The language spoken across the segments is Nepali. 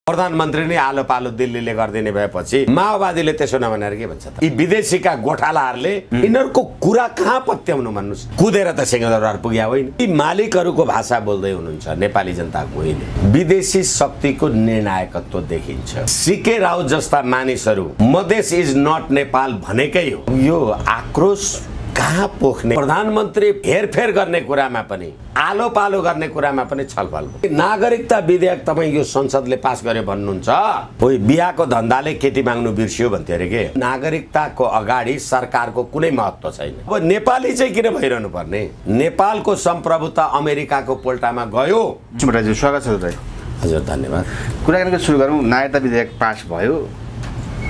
प्रधानमन्त्री नै आलो पालो दिल्लीले गरिदिने भएपछि माओवादीले त्यसो नभनेर के भन्छ त? यी विदेशीका गोठालाहरूले यिनीहरूको कुरा कहाँ पत्याउनु भन्नुस्? कुदेर त सिंहदरबार पुग्या होइन। यी मालिकहरूको भाषा बोल्दै हुनुहुन्छ, नेपाली जनताको होइन। विदेशी शक्तिको निर्णायकत्व देखिन्छ। सीके राव जस्ता मानिसहरू मधेस इज नट नेपाल भनेकै हो। यो आक्रोश कहाँ पोख्ने? प्रधानमन्त्री हेरफेर गर्ने कुरामा पनि, आलो पालो गर्ने कुरामा पनि छलफल। नागरिकता विधेयक तपाईँ यो संसदले पास गर्यो भन्नुहुन्छ, कोही बिहाको धन्दाले केटी माग्नु बिर्सियो भन्थ्यो अरे के? नागरिकताको अगाडि सरकारको कुनै महत्त्व छैन। अब नेपाली चाहिँ किन भइरहनु पर्ने? नेपालको सम्प्रभुता अमेरिकाको पोल्टामा गयो। स्वागत छ दाइ। हजुर धन्यवाद। कुराकानीको सुरु गरौँ। नागरिकता विधेयक पास भयो,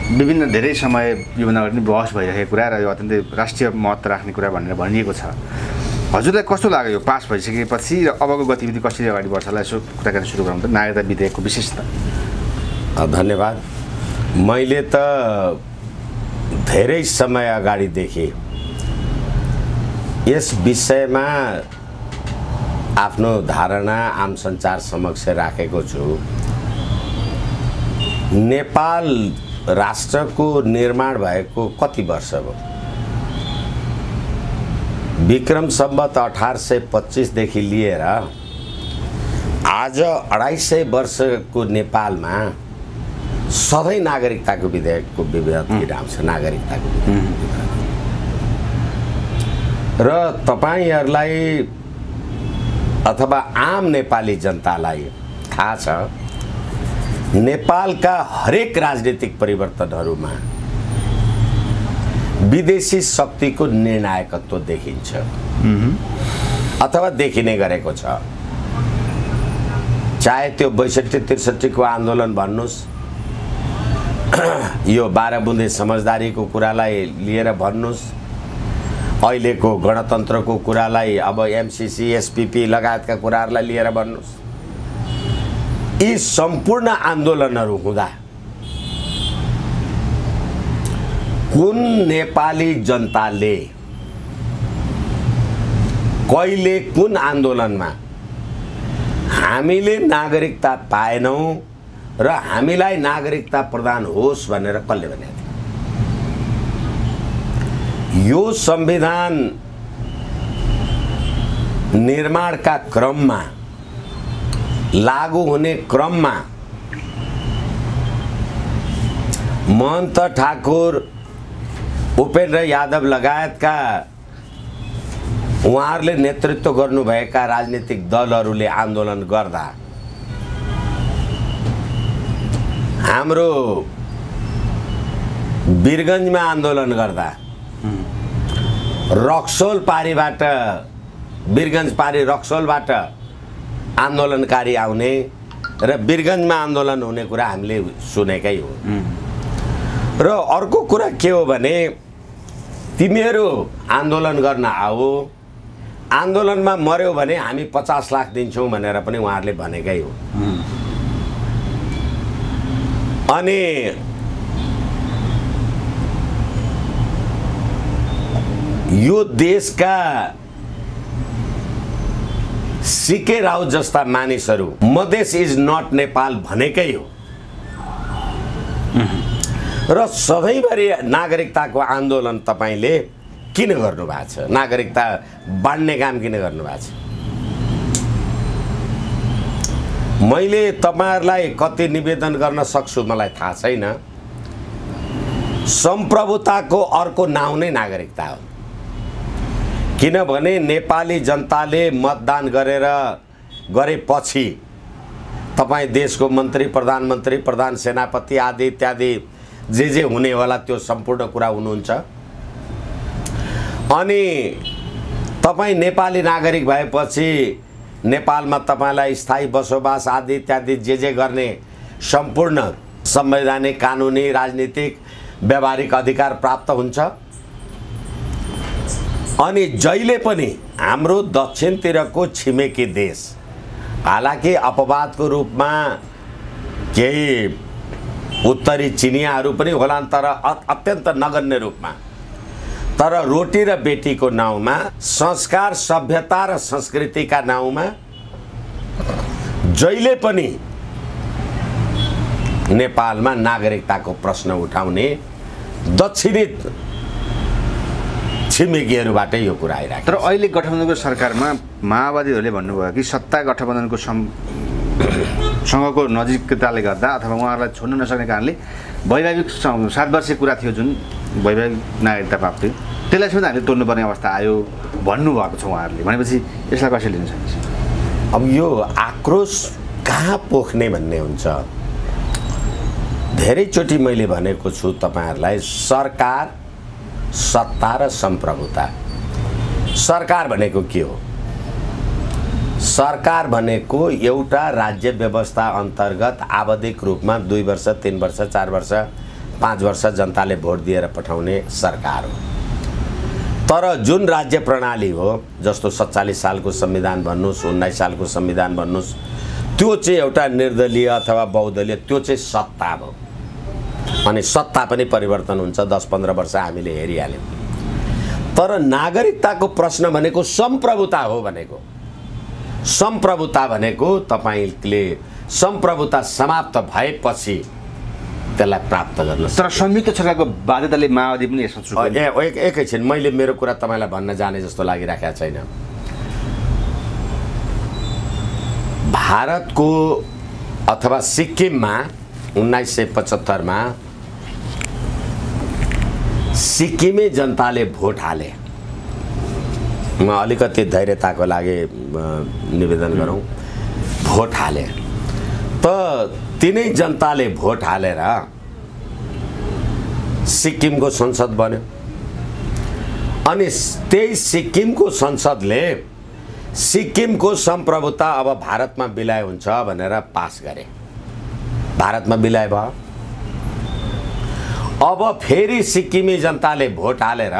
विभिन्न धेरै समय योभन्दा अगाडि बहस भइरहेको कुरा र यो अत्यन्तै राष्ट्रिय महत्त्व राख्ने कुरा भनेर भनिएको छ। हजुरलाई कस्तो लाग्यो यो पास भइसकेपछि र अबको गतिविधि कसरी अगाडि बढ्छ? यसो कुराकानी सुरु गरौँ त। नागरिकता विधेयकको विशेषता। धन्यवाद। मैले त धेरै समय अगाडिदेखि यस विषयमा आफ्नो धारणा आम सञ्चार समक्ष राखेको छु। नेपाल राष्ट्रको निर्माण भएको कति वर्ष भयो? विक्रम सम्वत 1825 देखि लिएर आज 250 वर्षको नेपालमा सधैँ नागरिकताको विधेयकको विवाद आउँछ। नागरिकताको र तपाईहरुलाई अथवा आम नेपाली जनतालाई थाहा छ, नेपालका हरेक राजनीतिक परिवर्तनहरूमा विदेशी शक्तिको निर्णायकत्व देखिन्छ अथवा देखिने गरेको छ। चाहे त्यो 62-63 को आन्दोलन भन्नुस्, यो 12 बुँदे समझदारीको कुरालाई लिएर भन्नुस्, अहिलेको गणतन्त्रको कुरालाई, अब एमसीसी एसपीपी लगायतका कुराहरूलाई लिएर भन्नुस्, यी सम्पूर्ण आन्दोलनहरू हुँदा कुन नेपाली जनताले कहिले कुन आन्दोलनमा हामीले नागरिकता पाएनौं र हामीलाई नागरिकता प्रदान होस् भनेर कसले भनेको थियो? यो संविधान निर्माणका क्रममा, लागू हुने क्रममा महन्त ठाकुर, उपेन्द्र यादव लगायतका उहाँहरूले नेतृत्व गर्नुभएका राजनीतिक दलहरूले आन्दोलन गर्दा, हाम्रो वीरगञ्जमा आन्दोलन गर्दा, रक्सोल पारीबाट, वीरगञ्ज पारी रक्सोलबाट आन्दोलनकारी आउने र वीरगञ्जमा आन्दोलन हुने कुरा हामीले सुनेकै हो। र अर्को कुरा के हो भने, तिमीहरू आन्दोलन गर्न आऊ, आन्दोलनमा मर्यो भने हामी 50 लाख दिन्छौं भनेर पनि उहाँहरूले भनेकै हो। अनि यो देशका सीके राव जस्ता मानिसहरू मधेस इज नट नेपाल भनेकै हो र सधैँभरि नागरिकताको आन्दोलन तपाईले किन गर्नु भएको छ? नागरिकता बाँड्ने काम किन गर्नु भएको छ? मैले तपाईहरुलाई कति निवेदन गर्न सक्छु मलाई थाहा छैन। सम्प्रभुताको अर्को नाउँ नै नागरिकता हो। किनभने नेपाली जनताले मतदान गरेपछि तपाई देशको मन्त्री, प्रधानमन्त्री, प्रधान सेनापति आदि इत्यादि जे हुने होला त्यो सम्पूर्ण कुरा हुनुहुन्छ। अनि तपाई नेपाली नागरिक भएपछि नेपालमा तपाईलाई स्थायी बसोबास आदि इत्यादि जे गर्ने सम्पूर्ण संवैधानिक, कानुनी, राजनीतिक, व्यावहारिक अधिकार प्राप्त हुन्छ। अनि जहिले पनि हाम्रो दक्षिणतिरको छिमेकी देश, हालाकि अपवादको रूपमा केही उत्तरी चिनियाहरू पनि होलान्, तर अत्यन्त नगण्य रूपमा, तर रोटी र बेटीको नाउँमा, संस्कार, सभ्यता र संस्कृतिका नाउँमा जहिले पनि नेपालमा नागरिकताको प्रश्न उठाउने दक्षिणी छिमेकीहरूबाटै यो कुरा आइरहेको। तर अहिले गठबन्धनको सरकारमा माओवादीहरूले भन्नुभयो कि सत्ता गठबन्धनको सँगको नजिकताले गर्दा अथवा उहाँहरूलाई छोड्न नसक्ने कारणले वैवाहिक 7 वर्षे कुरा थियो जुन वैवाहिक नागरिकता प्राप्ति त्यसलाई समेत हामीले तोड्नुपर्ने अवस्था आयो भन्नुभएको छ उहाँहरूले। भनेपछि यसलाई कसरी लिन सकिन्छ? अब यो आक्रोश कहाँ पोख्ने भन्ने हुन्छ। धेरैचोटि मैले भनेको छु तपाईँहरूलाई, सरकार, सत्ता र सम्प्रभुता। सरकार भनेको के हो? सरकार भनेको एउटा राज्य व्यवस्था अन्तर्गत आवधिक रूपमा 2 वर्ष, 3 वर्ष, 4 वर्ष, 5 वर्ष जनताले भोट दिएर पठाउने सरकार हो। तर जुन राज्य प्रणाली हो, जस्तो 47 सालको संविधान भन्नुहोस्, 19 सालको संविधान भन्नुहोस्, त्यो चाहिँ एउटा निर्दलीय अथवा बहुदलीय, त्यो चाहिँ सत्ता भयो। अनि सत्ता पनि परिवर्तन हुन्छ, 10-15 वर्ष हामीले हेरिहाल्यौँ। तर नागरिकताको प्रश्न भनेको सम्प्रभुता हो। भनेको सम्प्रभुता भनेको तपाईँले सम्प्रभुता समाप्त भएपछि त्यसलाई प्राप्त गर्न। तर संयुक्त सरकारको बाध्यताले माओवादी पनि यसमा चुक्यो। एकैछिन, मैले मेरो कुरा तपाईँलाई भन्न जाने जस्तो लागिराखेको छैन। भारतको अथवा सिक्किममा 1975 मा सिक्किमे जनताले भोट हाले। म अलिकति धैर्यताको लागि निवेदन गरौँ, भोट हाले त तिनै जनताले भोट हालेर सिक्किमको संसद बन्यो। अनि त्यही सिक्किमको संसदले सिक्किमको सम्प्रभुता अब भारतमा विलय हुन्छ भनेर पास गरे। भारतमा विलय भयो। अब फेरि सिक्किमी जनताले भोट हालेर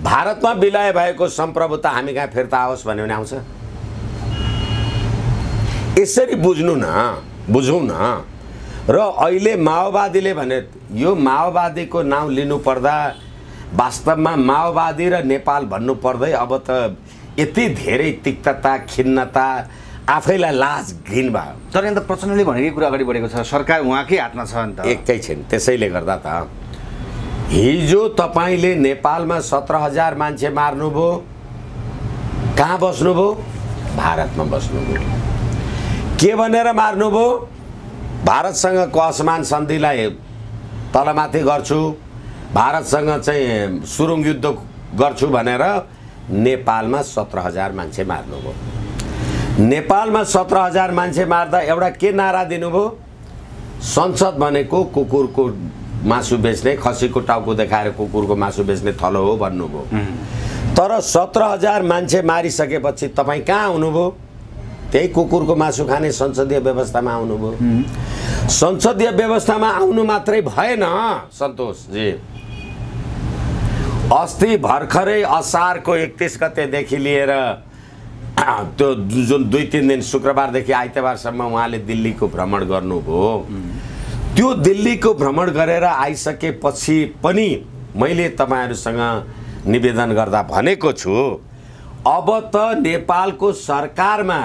भारतमा विलय भएको सम्प्रभुता हामी कहाँ फिर्ता आओस् भन्यो भने आउँछ? यसरी बुझ्नु न, बुझौँ न। र अहिले माओवादीले भने यो माओवादीको नाउँ लिनु पर्दा वास्तवमा माओवादी र नेपाल भन्नु पर्दै अब त यति धेरै तिक्तता, खिन्नता, आफैलाई लाज घिन भयो। तर यहाँ त प्रचण्डले भनेकै कुरा अगाडि बढेको छ, सरकार उहाँकै हातमा छ नि त। एकैछिन, त्यसैले गर्दा त हिजो तपाईँले नेपालमा 17,000 मान्छे मार्नुभयो। कहाँ बस्नुभयो? भारतमा बस्नुभयो। के भनेर मार्नुभयो? भारतसँगको असमान सन्धिलाई तलमाथि गर्छु, भारतसँग चाहिँ सुरुङ युद्ध गर्छु भनेर नेपालमा 17,000 मान्छे मार्नुभयो। नेपालमा 17,000 मान्छे मार्दा एउटा के नारा दिनुभयो? संसद भनेको कुकुरको मासु बेच्ने, खसीको टाउको देखाएर कुकुरको मासु बेच्ने थलो हो भन्नुभयो। तर 17,000 मान्छे मारिसकेपछि तपाईँ कहाँ आउनुभयो? त्यही कुकुरको मासु खाने संसदीय व्यवस्थामा आउनुभयो। संसदीय व्यवस्थामा आउनु मात्रै भएन सन्तोषजी। अस्ति भर्खरै असारको 31 गतेदेखि लिएर त्यो जुन 2-3 दिन शुक्रबारदेखि आइतबारसम्म उहाँले दिल्लीको भ्रमण गर्नुभयो। त्यो दिल्लीको भ्रमण गरेर आइसकेपछि पनि मैले तपाईँहरूसँग निवेदन गर्दा भनेको छु, अब त नेपालको सरकारमा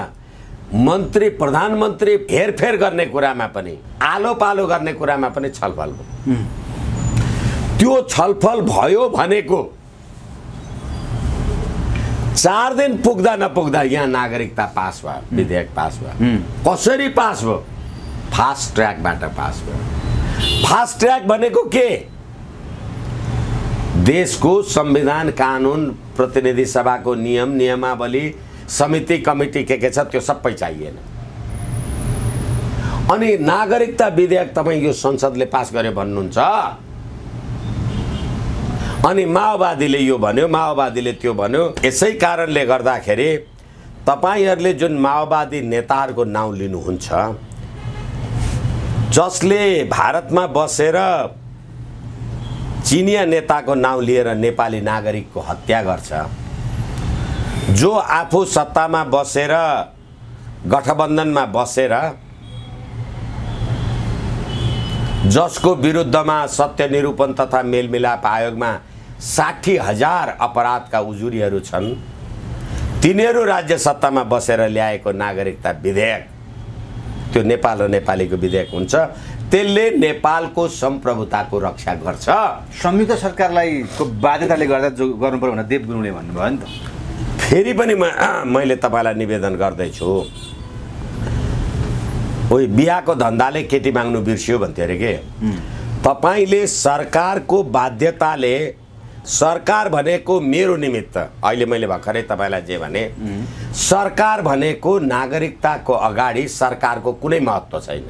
मन्त्री, प्रधानमन्त्री हेरफेर गर्ने कुरामा पनि, आलो पालो गर्ने कुरामा पनि छलफल भयो। त्यो छलफल भयो भनेको 4 दिन पुग्दा नपुग्दा यहाँ नागरिकता पास भयो, विधेयक पास भयो। कसरी पास भयो? फास्ट ट्र्याकबाट पास भयो। फास्ट ट्र्याक भनेको के? देशको संविधान, कानुन, प्रतिनिधि सभाको नियम, नियमावली, समिति, कमिटी के छ त्यो सबै चाहिएन। अनि नागरिकता विधेयक तपाईँ यो संसदले पास गर्यो भन्नुहुन्छ। अनि माओवादीले यो भन्यो, माओवादीले त्यो भन्यो। यसै कारणले गर्दाखेरि तपाईँहरूले जुन माओवादी नेताहरूको नाउँ लिनुहुन्छ, जसले भारतमा बसेर चिनिया नेताको नाउँ लिएर नेपाली नागरिकको हत्या गर्छ, जो आफू सत्तामा बसेर गठबन्धनमा बसेर जसको विरुद्धमा सत्य निरूपण तथा मेलमिलाप आयोगमा 60,000 अपराधका उजुरीहरू छन्, तिनीहरू राज्य सत्तामा बसेर ल्याएको नागरिकता विधेयक त्यो नेपाल र नेपालीको विधेयक हुन्छ त्यसले नेपालको सम्प्रभुताको रक्षा गर्छ। संयुक्त सरकारलाई को बाध्यताले गर्दा जो गर्नु पर्यो भनेर देव गुरुङले भन्नुभयो नि त। फेरि पनि मैले तपाईँलाई निवेदन गर्दैछु, ओइ बिहाको धन्दाले केटी माग्नु बिर्सियो भन्थ्यो अरे के। तपाईँले सरकारको बाध्यताले, सरकार भनेको मेरो निमित्त, अहिले मैले भर्खरै तपाईँलाई जे भने, सरकार भनेको नागरिकताको अगाडि सरकारको कुनै महत्त्व छैन।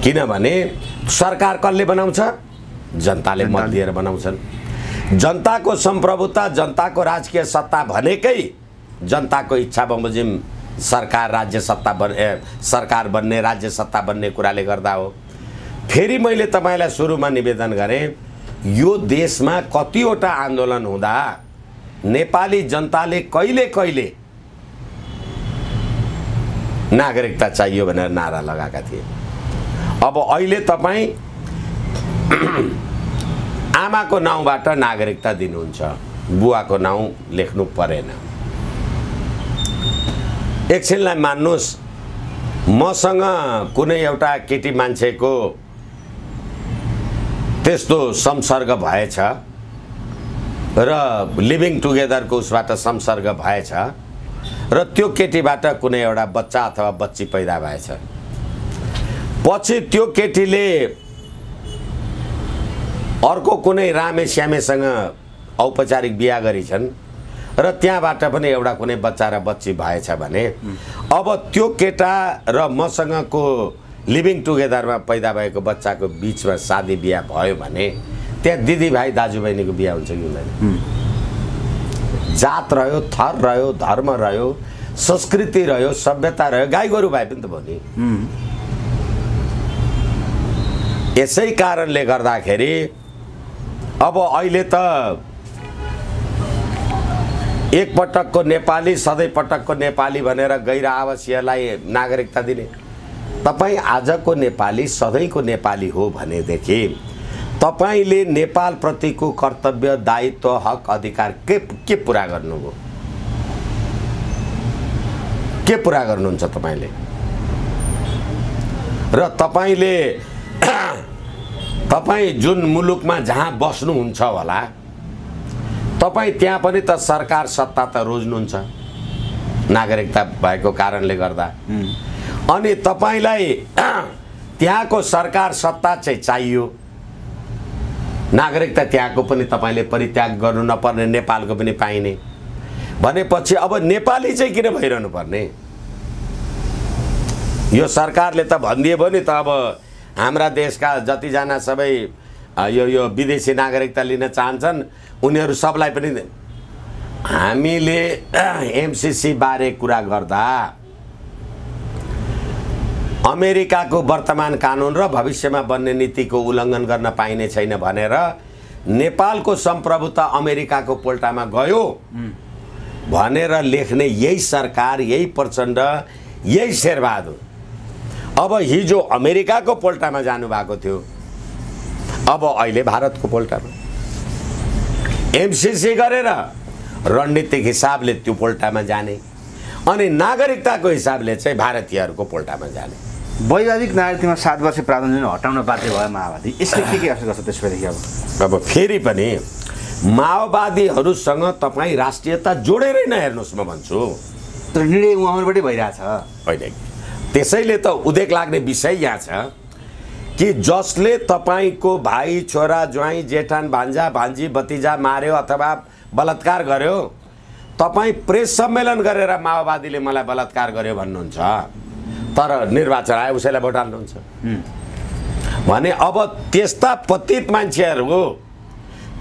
किनभने सरकार कसले बनाउँछ? जनताले मत दिएर बनाउँछन्। जनताको सम्प्रभुता, जनताको राजकीय सत्ता भनेकै जनताको इच्छा बमोजिम सरकार राज्य सत्ता सरकार बन्ने, राज्य सत्ता बन्ने कुराले गर्दा हो। फेरि मैले तपाईँलाई सुरुमा निवेदन गरेँ, यो देशमा कतिवटा आन्दोलन हुँदा नेपाली जनताले कहिले कहिले नागरिकता चाहियो भनेर नारा लगाएका थिए। अब अहिले तपाईँ आमाको नाउँबाट नागरिकता दिनुहुन्छ, बुवाको नाउँ लेख्नु परेन। एकछिनलाई मान्नुहोस्, मसँग कुनै एउटा केटी मान्छेको त्यस्तो संसर्ग भएछ र लिभिङ टुगेदरको उसबाट संसर्ग भएछ र त्यो केटीबाट कुनै एउटा बच्चा अथवा बच्ची पैदा भएछ, पछि त्यो केटीले अर्को कुनै रामे श्यामेसँग औपचारिक बिहा गरिछन् र त्यहाँबाट पनि एउटा कुनै बच्चा र बच्ची भएछ भने अब त्यो केटा र मसँगको लिभिङ टुगेदरमा पैदा भएको बच्चाको बिचमा शादी बिहा भयो भने त्यहाँ दिदीभाइ दाजुबहिनीको बिहा हुन्छ कि हुँदैन? जात रह्यो, थर रह्यो, धर्म रह्यो, संस्कृति रह्यो, सभ्यता रह्यो, गाई गोरु भए पनि त भयो नि। यसै कारणले गर्दाखेरि अब अहिले त एक पटकको नेपाली सधैँ पटकको नेपाली भनेर गैर आवासीयलाई नागरिकता दिने। तपाईँ आजको नेपाली सधैँको नेपाली हो भनेदेखि तपाईँले नेपाल प्रतिको कर्तव्य, दायित्व, हक, अधिकार के पुरा गर्नुभयो? के पुरा गर्नुहुन्छ तपाईँले? र तपाईँले तपाईँ जुन मुलुकमा जहाँ बस्नुहुन्छ होला, तपाईँ त्यहाँ पनि त सरकार सत्ता त रोज्नुहुन्छ नागरिकता भएको कारणले गर्दा। अनि तपाईँलाई त्यहाँको सरकार सत्ता चाहिँ चाहियो, नागरिकता त्यहाँको पनि तपाईँले परित्याग गर्नु नपर्ने, नेपालको पनि पाइने भनेपछि अब नेपाली चाहिँ किन भइरहनु पर्ने? यो सरकारले त भनिदिए भयो नि त, अब हाम्रा देशका जतिजना सबै यो विदेशी नागरिकता लिन चाहन्छन् उनीहरू सबलाई पनि। हामीले एमसीसी बारे कुरा गर्दा अमेरिकाको वर्तमान कानुन र भविष्यमा बन्ने नीतिको उल्लङ्घन गर्न पाइने छैन भनेर नेपालको सम्प्रभुता अमेरिकाको पोल्टामा गयो भनेर लेख्ने यही सरकार, यही प्रचण्ड, यही शेरबहादुर अब हिजो अमेरिकाको पोल्टामा जानुभएको थियो, अब अहिले भारतको पोल्टामा एमसीसी गरेर रणनीतिक हिसाबले त्यो पोल्टामा जाने अनि नागरिकताको हिसाबले चाहिँ भारतीयहरूको पोल्टामा जाने। वैधानिक नागरिकतामा 7 वर्ष प्रावधान जुन हटाउन बाध्य भयो माओवादी, यसले के असर गर्छ त्यसपछि? अब फेरि पनि माओवादीहरूसँग तपाईँ राष्ट्रियता जोडेरै नहेर्नुहोस् म भन्छु। तर निर्णय उहाँहरूबाटै भइरहेछ होइन, त्यसैले त उदेक लाग्ने विषय यहाँ छ कि जसले तपाईँको भाइ, छोरा, ज्वाइँ, जेठान, भान्जा, भान्जी, भतिजा मार्यो अथवा बलात्कार गर्यो, तपाईँ प्रेस सम्मेलन गरेर माओवादीले मलाई बलात्कार गर्यो भन्नुहुन्छ, तर निर्वाचन आयो उसैलाई भोट हाल्नुहुन्छ भने अब त्यस्ता पतित मान्छेहरू,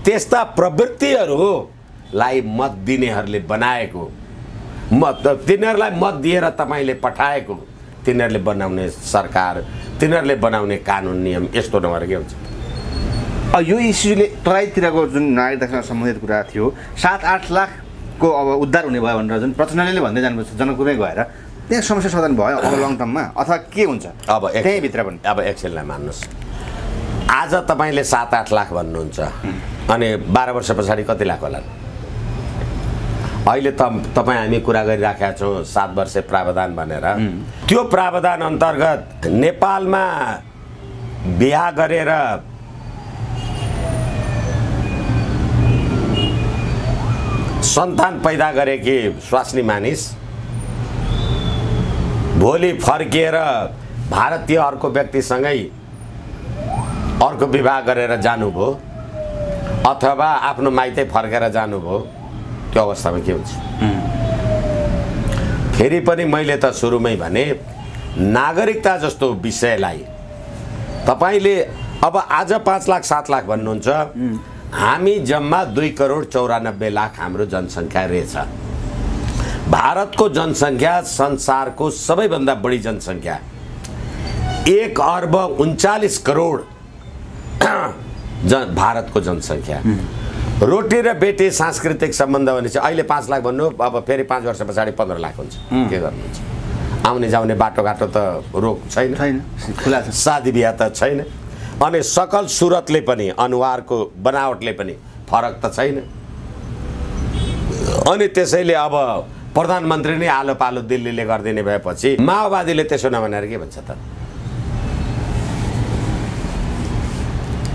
त्यस्ता प्रवृत्तिहरूलाई मत दिनेहरूले बनाएको, मत तिनीहरूलाई मत दिएर तपाईँले पठाएको, तिनीहरूले बनाउने सरकार, तिनीहरूले बनाउने कानुन नियम यस्तो नभएर के हुन्छ? यो इस्युले तराईतिरको जुन नागरिकतासँग सम्बन्धित कुरा थियो, 7-8 लाखको अब उद्धार हुने भयो भनेर जुन प्रचण्डले भन्दै जानुपर्छ, जनकपुरमै गएर त्यहाँ समस्या समाधान भयो अब लङ टर्ममा अथवा के हुन्छ? अब त्यहीँभित्र पनि अब एकछिनलाई मान्नुहोस्, आज तपाईँले 7-8 लाख भन्नुहुन्छ अनि 12 वर्ष पछाडि कति लाख होला? अहिले तपाईँ हामी कुरा गरिराखेका छौँ 7 वर्ष प्रावधान भनेर। त्यो प्रावधान अन्तर्गत नेपालमा बिहा गरेर सन्तान पैदा गरेकी स्वास्नी मानिस भोलि फर्किएर भारतीय अर्को व्यक्तिसँगै अर्को विवाह गरेर जानुभयो अथवा आफ्नो माइतै फर्केर जानुभयो, त्यो अवस्थामा के हुन्छ? फेरि पनि मैले त सुरुमै भने नागरिकता जस्तो विषयलाई तपाईले अब आज 5 लाख 7 लाख भन्नुहुन्छ, हामी जम्मा 2,94,00,000 हाम्रो जनसङ्ख्या रहेछ। भारतको जनसङ्ख्या संसारको सबैभन्दा बढी जनसङ्ख्या 1,39,00,00,000 भारतको जनसङ्ख्या। रोटी र बेटी सांस्कृतिक सम्बन्ध भने चाहिँ अहिले 5 लाख भन्नु, अब फेरि 5 वर्ष पछाडि 15 लाख हुन्छ। के गर्नुहुन्छ? आउने जाउने बाटोघाटो त रोक छैन, खुला छ, शादी बिहा त छैन, अनि सकल सुरतले पनि अनुहारको बनावटले पनि फरक त छैन। अनि त्यसैले अब प्रधानमन्त्री नै आलो पालो दिल्लीले गरिदिने भएपछि माओवादीले त्यसो नभनेर के भन्छ त?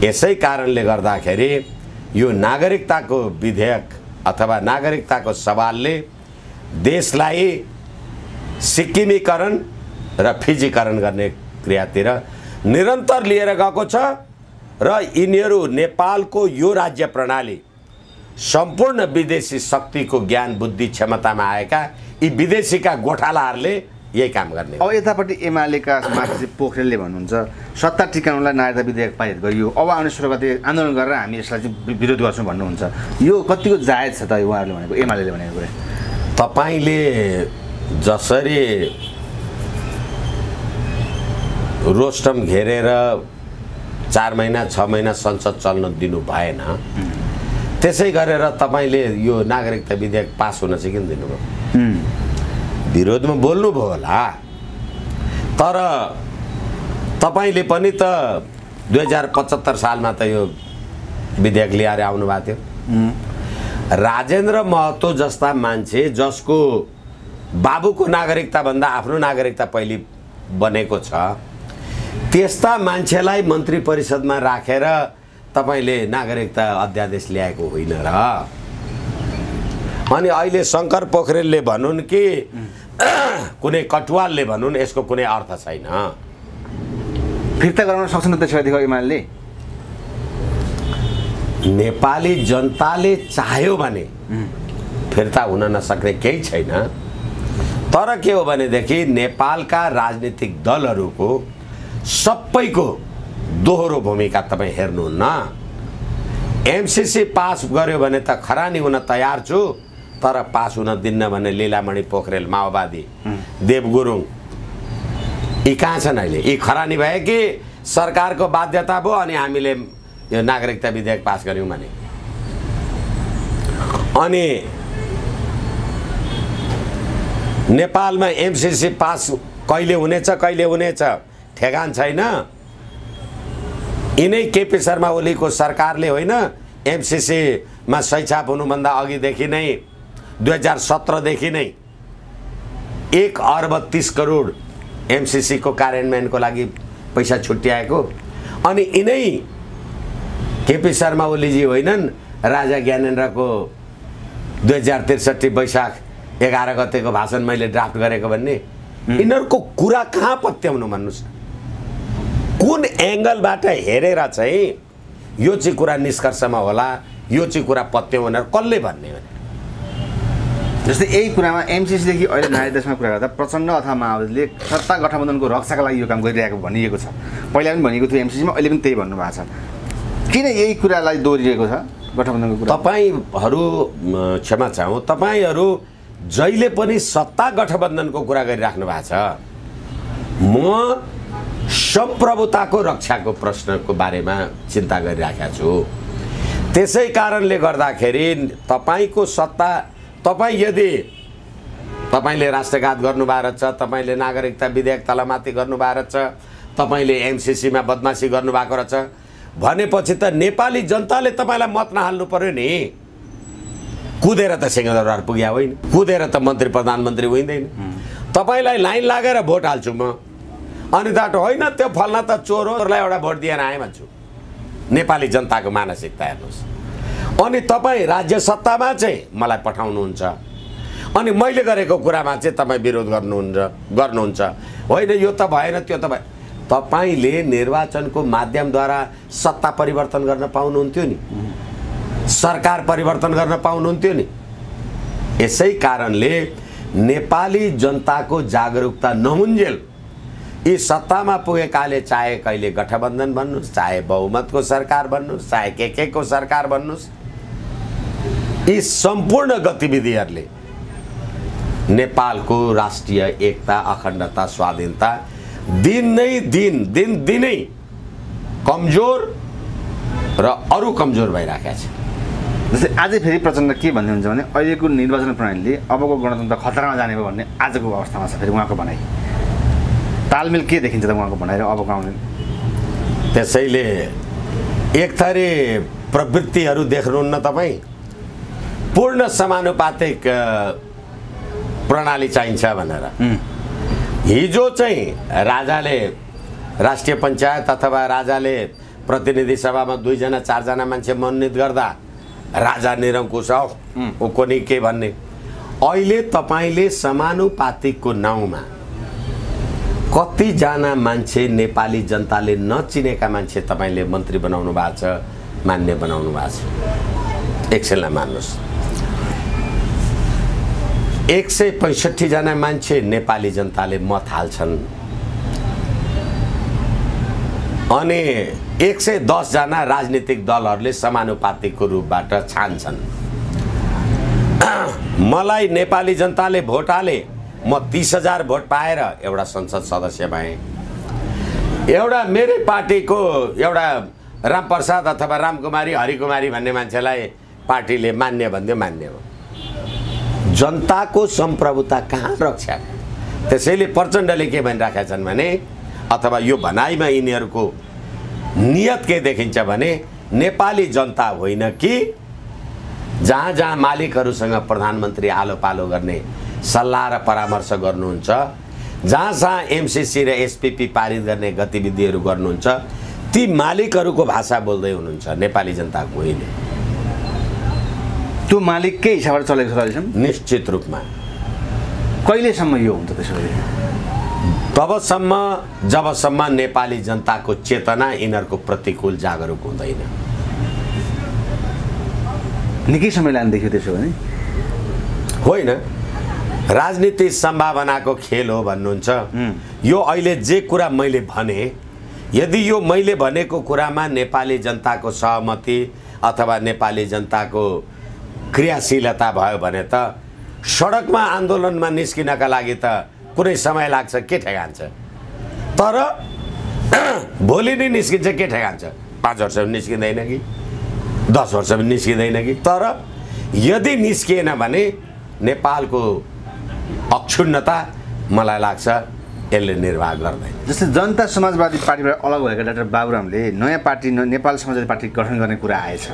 यसै कारणले गर्दाखेरि यो नागरिकताको विधेयक अथवा नागरिकताको सवालले देशलाई सिक्किमीकरण र फिजीकरण गर्ने क्रियातिर निरन्तर लिएर गएको छ र यिनीहरू नेपालको यो राज्य प्रणाली सम्पूर्ण विदेशी शक्तिको ज्ञान बुद्धि क्षमतामा आएका यी विदेशीका गोठालाहरूले यही काम गर्ने। अब यतापट्टि एमालेका माथि चाहिँ पोखरेलले भन्नुहुन्छ सत्ता टिकाउनलाई नागरिकता विधेयक पारित गरियो, अब आउने 16 गते आन्दोलन गरेर हामी यसलाई चाहिँ विरोध गर्छौँ भन्नुहुन्छ। यो कतिको जायज छ त उहाँहरूले भनेको, एमाले भनेको कुरा? तपाईँले जसरी रोस्टम घेरेर 4 महिना 6 महिना संसद चल्न दिनु भएन, त्यसै गरेर तपाईँले यो नागरिकता विधेयक पास हुन चाहिँ किन दिनुभयो? विरोधमा बोल्नुभयो होला, तर तपाईँले पनि त 2075 सालमा त यो विधेयक लिएर आउनु भएको थियो। राजेन्द्र महतो जस्ता मान्छे जसको बाबुको नागरिकता भन्दा आफ्नो नागरिकता पहिले बनेको छ, त्यस्ता मान्छेलाई मन्त्री परिषदमा राखेर तपाईले नागरिकता अध्यादेश ल्याएको होइन र? अनि अहिले शङ्कर पोखरेलले भनुन् कि कुनै कटुवालले भनुन्, यसको कुनै अर्थ छैन। फिर्ता गराउन सक्छन् त्यसपछि एमाले? नेपाली जनताले चाह्यो भने फिर्ता हुन नसक्ने केही छैन। तर के हो भनेदेखि नेपालका राजनीतिक दलहरूको सबैको दोहोरो भूमिका तपाईँ हेर्नुहुन्न। एमसीसी पास गर्यो भने त खरानी हुन तयार छु, तर पास हुन दिन्न भने लीलामणि पोखरेल, माओवादी, देव गुरुङ यी कहाँ छन् अहिले? यी खरानी भए कि सरकारको बाध्यता भयो अनि हामीले यो नागरिकता विधेयक पास गर्यौँ भने? अनि नेपालमा एमसीसी पास कहिले हुनेछ कहिले हुनेछ ठेगान छैन। यिनै केपी शर्मा ओलीको सरकारले होइन, एमसीसीमा सही छाप हुनुभन्दा अघिदेखि नै 2017 देखि नै 1,30,00,00,000 एमसीसीको कार्यान्वयनको लागि पैसा छुट्याएको। अनि यिनै केपी शर्मा ओलीजी होइनन् राजा ज्ञानेन्द्रको 2063 वैशाख 11 गतेको भाषण मैले ड्राफ्ट गरेको भन्ने? यिनीहरूको कुरा कहाँ पत्याउनु भन्नुहोस् न? कुन एङ्गलबाट हेरेर चाहिँ यो चाहिँ कुरा निष्कर्षमा होला, यो चाहिँ कुरा पत्याउँ भनेर कसले भन्ने भने? जस्तै यही कुरामा एमसीसीदेखि अहिले नागरिकतामा कुरा गर्दा प्रचण्ड अथवा माओवादीले सत्ता गठबन्धनको रक्षाका लागि यो काम गरिरहेको भनिएको छ। पहिला पनि भनिएको थियो एमसीसीमा, अहिले पनि त्यही भन्नुभएको छ। किन यही कुरालाई दोहोरिएको छ गठबन्धनको कुरा? तपाईँहरू क्षमा चाहौँ, तपाईँहरू जहिले पनि सत्ता गठबन्धनको कुरा गरिराख्नु भएको छ। म सम्प्रभुताको रक्षाको प्रश्नको बारेमा चिन्ता गरिराखेको छु। त्यसै कारणले गर्दाखेरि तपाईँको सत्ता, तपाईँ यदि तपाईँले राष्ट्रघात गर्नुभएको रहेछ, तपाईँले नागरिकता विधेयक तलमाथि गर्नुभएको रहेछ, तपाईँले एमसीसीमा बदमासी गर्नुभएको रहेछ भनेपछि त नेपाली जनताले तपाईँलाई मत नहाल्नु पर्यो नि। कुदेर त सिंहदरबार पुग्या होइन, कुदेर त मन्त्री प्रधानमन्त्री होइँदैन। तपाईँलाई लाइन लागेर भोट हाल्छु म, अनि दाटो होइन त्यो फल्ना त चोर हो, चोरलाई एउटा भोट दिएर आएँ भन्छु। नेपाली जनताको मानसिकता हेर्नुहोस्। अनि तपाईँ राज्य सत्तामा चाहिँ मलाई पठाउनुहुन्छ, अनि मैले गरेको कुरामा चाहिँ तपाईँ विरोध गर्नुहुन्छ। होइन यो त भएन, त्यो त भएन। तपाईँले निर्वाचनको माध्यमद्वारा सत्ता परिवर्तन गर्न पाउनुहुन्थ्यो नि, सरकार परिवर्तन गर्न पाउनुहुन्थ्यो नि। यसै कारणले नेपाली जनताको जागरुकता नहुन्जेल यी सत्तामा पुगेकाले चाहे कहिले गठबन्धन भन्नुहोस्, चाहे बहुमतको सरकार भन्नुहोस्, चाहे के को सरकार भन्नुहोस्, यी सम्पूर्ण गतिविधिहरूले नेपालको राष्ट्रिय एकता, अखण्डता, स्वाधीनता दिनै कमजोर र अरू कमजोर भइराखेको छ। जस्तै आजै फेरि प्रचण्ड के भन्नुहुन्छ भने अहिलेको निर्वाचन प्रणालीले अबको गणतन्त्र खतरामा जाने भयो भन्ने आजको अवस्थामा छ। फेरि उहाँको भनाइ तालमेल के देखिन्छ त उहाँको भनाइ र अबको आउने? त्यसैले एक थरी प्रवृत्तिहरू देख्नुहुन्न तपाईँ? पूर्ण समानुपातिक प्रणाली चाहिन्छ भनेर हिजो चाहिँ राजाले राष्ट्रिय पञ्चायत अथवा राजाले प्रतिनिधि सभामा 2 जना 4 जना मान्छे मनोनित गर्दा राजा निरङ्कुश हो कोनी के भन्ने। अहिले तपाईँले समानुपातिकको नाउँमा कतिजना मान्छे नेपाली जनताले नचिनेका मान्छे तपाईँले मन्त्री बनाउनु भएको छ, मान्य बनाउनु भएको छ। एकछिनलाई मान्नुहोस्, 165 जना मान्छे नेपाली जनताले मत हाल्छन्, अनि 110 जना राजनीतिक दलहरूले समानुपातिकको रूपबाट छान्छन्। मलाई नेपाली जनताले भोट हाले, म 30,000 भोट पाएर एउटा संसद सदस्य भएँ। एउटा मेरै पार्टीको एउटा रामप्रसाद अथवा रामकुमारी, हरिकुमारी भन्ने मान्छेलाई पार्टीले मान्य भन्यो, मान्य हो। जनताको सम्प्रभुता कहाँ रक्षा? त्यसैले प्रचण्डले के भनिराखेका छन् भने, अथवा यो भनाइमा यिनीहरूको नियत के देखिन्छ भने, नेपाली जनता होइन कि जहाँ जहाँ मालिकहरूसँग प्रधानमन्त्री आलो पालो गर्ने सल्लाह र परामर्श गर्नुहुन्छ, जहाँ जहाँ एमसिसी र एसपिपी पारित गर्ने गतिविधिहरू गर्नुहुन्छ, ती मालिकहरूको भाषा बोल्दै हुनुहुन्छ, नेपाली जनताको होइन। त्यो मालिककै हिसाबबाट चलेको छ अहिलेसम्म? निश्चित रूपमा। कहिलेसम्म यो हुन्छ त्यसो भए? तबसम्म जबसम्म नेपाली जनताको चेतना यिनीहरूको प्रतिकूल जागरुक हुँदैन। निकै समय लाग्ने देखियो त्यसो भने? होइन, राजनीति सम्भावनाको खेल हो भन्नुहुन्छ। यो अहिले जे कुरा मैले भने, यदि यो मैले भनेको कुरामा नेपाली जनताको सहमति अथवा नेपाली जनताको क्रियाशीलता भयो भने त सडकमा आन्दोलनमा निस्किनका लागि त कुनै समय लाग्छ, के ठेगान छ। तर भोलि नै निस्किन्छ, के ठेगान छ? 5 वर्ष पनि निस्किँदैन कि 10 वर्ष पनि निस्किँदैन कि। तर यदि निस्किएन भने नेपालको अक्षुण्णता मलाई लाग्छ यसले निर्वाह गर्दैन। जस्तै जनता समाजवादी पार्टीबाट अलग भएका डाक्टर बाबुरामले नयाँ पार्टी नेपाल समाजवादी पार्टी गठन गर्ने कुरा आएछ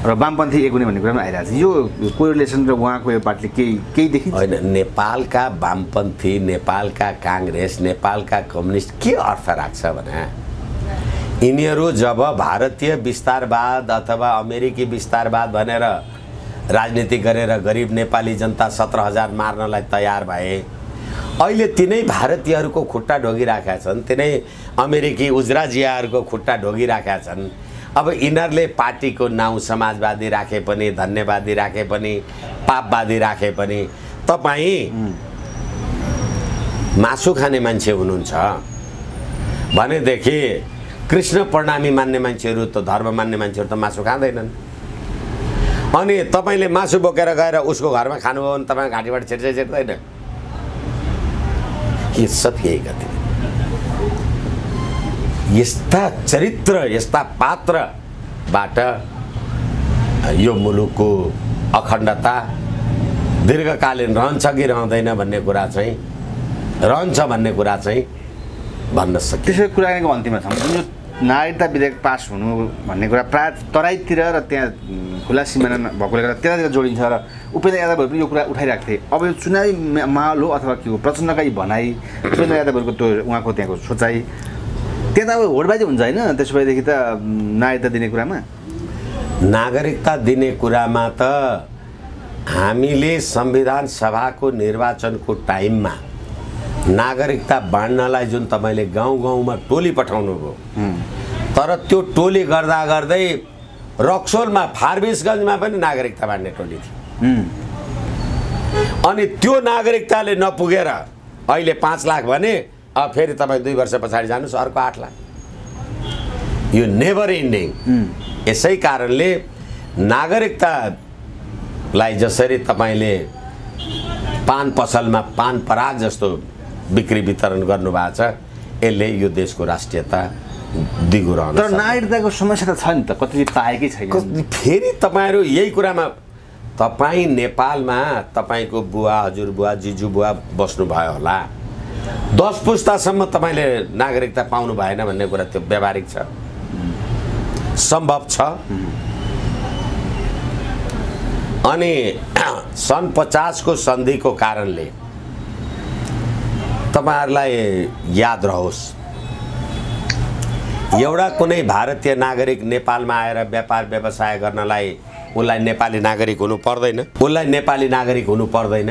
र वामपन्थी एक हुने भन्ने कुरा पनि आइरहेको छ। यो कोरिलेसन र उहाँको यो पार्टीले केही देखिन्छ? होइन, नेपालका वामपन्थी, नेपालका काङ्ग्रेस, नेपालका कम्युनिस्ट के अर्थ राख्छ भने, यिनीहरू जब भारतीय विस्तारवाद अथवा अमेरिकी विस्तारवाद भनेर राजनीति गरेर गरिब नेपाली जनता 17,000 मार्नलाई तयार भए, अहिले तिनै भारतीयहरूको खुट्टा ढोगिराखेका छन्, तिनै अमेरिकी उज्राजियाहरूको खुट्टा ढोगिराखेका छन्। अब यिनीहरूले पार्टीको नाउँ समाजवादी राखे पनि, धन्यवादी राखे पनि, पापवादी राखे पनि, तपाईँ मासु खाने मान्छे हुनुहुन्छ भनेदेखि कृष्ण प्रणामी मान्ने मान्छेहरू त, धर्म मान्ने मान्छेहरू त मासु खाँदैनन्। अनि तपाईँले मासु बोकेर गएर उसको घरमा खानुभयो भने तपाईँ घाँटीबाट छिर्दैन? ये सब यही गति। यस्ता चरित्र, यस्ता पात्रबाट यो मुलुकको अखण्डता दीर्घकालीन रहन्छ कि रहँदैन भन्ने कुरा चाहिँ, रहन्छ भन्ने कुरा चाहिँ भन्न सकिन्छ। त्यसै कुराको अन्तिममा छ। जुन नागरिकता विधेयक पास हुनु भन्ने कुरा प्राय तराईतिर र त्यहाँ खुला सिमाना भएकोले गर्दा त्यतातिर जोडिन्छ र उपेन्द्र यादवहरू पनि यो कुरा उठाइरहेको थिए। अब यो चुनावी माहौल हो अथवा के हो, प्रचण्डकै भनाइ, उपेन्द्र यादवहरूको त्यो उहाँको त्यहाँको सोचाइ, त्यहाँ त अब होडबाजी हुन्छ होइन? त्यसो भएदेखि त नागरिकता दिने कुरामा नागरिकता दिने कुरामा त हामीले संविधान सभाको निर्वाचनको टाइममा नागरिकता बाँड्नलाई जुन तपाईँले गाउँ गाउँमा टोली पठाउनु भयो, तर त्यो टोली गर्दा गर्दै रक्सोलमा फारबिसगञ्जमा पनि नागरिकता बाँड्ने टोली थियो। अनि त्यो नागरिकताले नपुगेर अहिले 5 लाख भने अब फेरि तपाईँ 2 वर्ष पछाडि जानुहोस् अर्को 8 लाख। यो नेभर इन्डिङ। यसै कारणले नागरिकतालाई जसरी तपाईँले पान पसलमा पान पराग जस्तो बिक्री वितरण गर्नुभएको छ, यसले यो देशको राष्ट्रियता दिगो रहन्छ। तर नागरिकताको समस्या त छ नि त, कति पाएकै छैन। फेरि तपाईँहरू यही कुरामा, तपाईँ नेपालमा तपाईँको बुवा, हजुरबुवा, जिजुबुवा बस्नुभयो होला, 10 पुस्तासम्म तपाईँले नागरिकता पाउनु भएन भन्ने कुरा त्यो व्यावहारिक छ, सम्भव छ। अनि सन् 50 को सन्धिको कारणले तपाईहरुलाई याद रहोस्, एउटा कुनै भारतीय नागरिक नेपालमा आएर व्यापार व्यवसाय गर्नलाई उसलाई नेपाली नागरिक हुनु पर्दैन, उसलाई नेपाली नागरिक हुनु पर्दैन।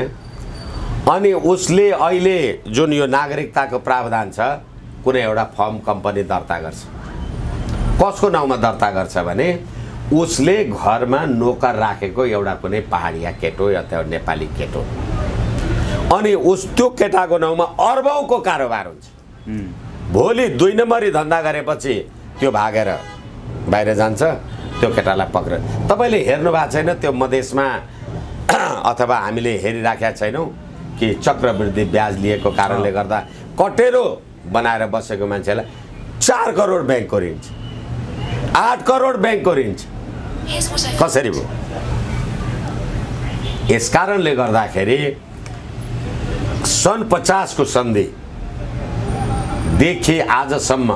अनि उसले अहिले जुन यो नागरिकताको प्रावधान छ, कुनै एउटा फर्म कम्पनी दर्ता गर्छ। कसको नाउँमा दर्ता गर्छ भने उसले घरमा नोकर राखेको एउटा कुनै पहाडिया केटो या त नेपाली केटो, अनि उस त्यो केटाको नाउँमा अर्बौंको कारोबार हुन्छ। भोलि 2 नम्बरी धन्दा गरेपछि त्यो भागेर बाहिर जान्छ, त्यो केटालाई पक्रेर। तपाईले हेर्नु भएको छैन त्यो मधेसमा, अथवा हामीले हेरिराखेका छैनौं कि चक्रवृद्धि ब्याज लिएको कारणले गर्दा कटेरो बनाएर बसेको मान्छेलाई 4 करोड बैंक कोरिन्छ, 8 करोड बैंक कोरिन्छ। कसरी भयो? यस कारणले गर्दाखेरि सन् 50 को सन्धि देखि आजसम्म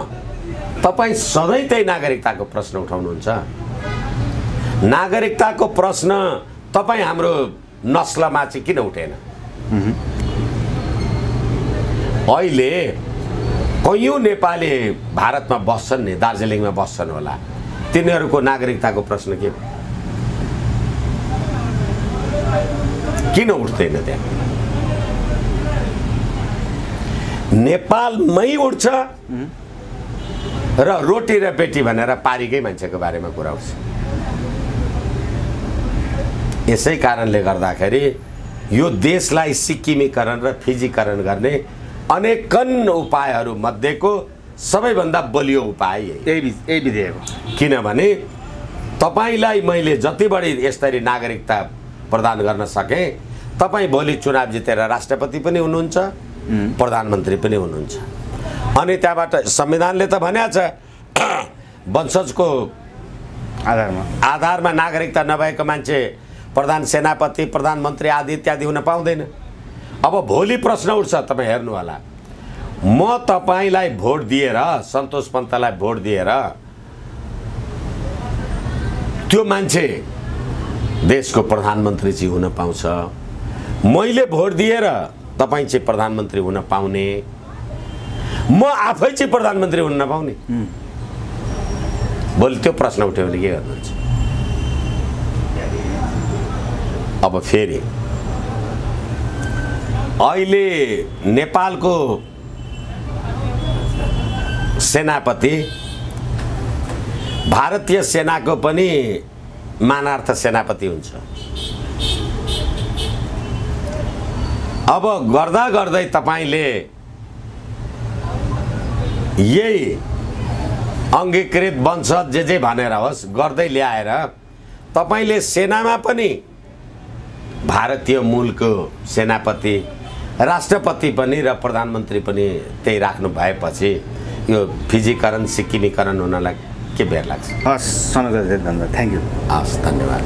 तपाई सधैँ त्यही नागरिकताको प्रश्न उठाउनुहुन्छ। नागरिकताको प्रश्न तपाई हाम्रो नस्लमा चाहिँ किन उठेन? अहिले कयौं नेपाली भारतमा बस्छन् नि, दार्जिलिङमा बस्छन् होला, तिनीहरूको नागरिकताको प्रश्न के किन उठ्दैन? त्यहाँ नेपालमै उठ्छ र रोटी र बेटी भनेर पारीकै मान्छेको बारेमा कुरा उठ्छ। यसै कारणले गर्दाखेरि यो देशलाई सिक्किमीकरण र फिजीकरण गर्ने अनेकन उपायहरू मध्येको सबैभन्दा बलियो उपाय यही विधेयक हो। किनभने तपाईलाई मैले जति बढी यसरी नागरिकता प्रदान गर्न सके, तपाई भोलि चुनाव जितेर राष्ट्रपति पनि हुनुहुन्छ, प्रधानमन्त्री पनि हुनुहुन्छ। अनि त्यहाँबाट संविधानले त भनेको छ वंशजको आधारमा नागरिकता नभएको मान्छे प्रधान सेनापति, प्रधानमन्त्री आदि इत्यादि हुन पाउँदैन। अब भोलि प्रश्न उठ्छ, तपाई हेर्नु होला, म तपाईलाई भोट दिएर, सन्तोष पन्तलाई भोट दिएर त्यो मान्छे देशको प्रधानमन्त्री चाहिँ हुन पाउँछ, मैले भोट दिएर तपाई चाहिँ प्रधानमन्त्री हुन पाउने, म आफै चाहिँ प्रधानमन्त्री हुन नपाउने। भोलि त्यो प्रश्न उठ्यो भने के गर्नुहुन्छ? अब फेरि अहिले नेपालको सेनापति भारतीय सेनाको पनि मानार्थ सेनापति हुन्छ। अब गर्दा गर्दै तपाईले यही अंगीकृत वंशज जे भनेर होस् गर्दै ल्याएर तपाईले सेनामा पनि भारतीय मूलको सेनापति, राष्ट्रपति पनि र प्रधानमन्त्री पनि त्यही राख्नु भएपछि यो फिजीकरण सिक्किमीकरण हुनलाई के बेर लाग्छ? हस्, समय दिनु, धन्यवाद। Thank you. हस्, धन्यवाद।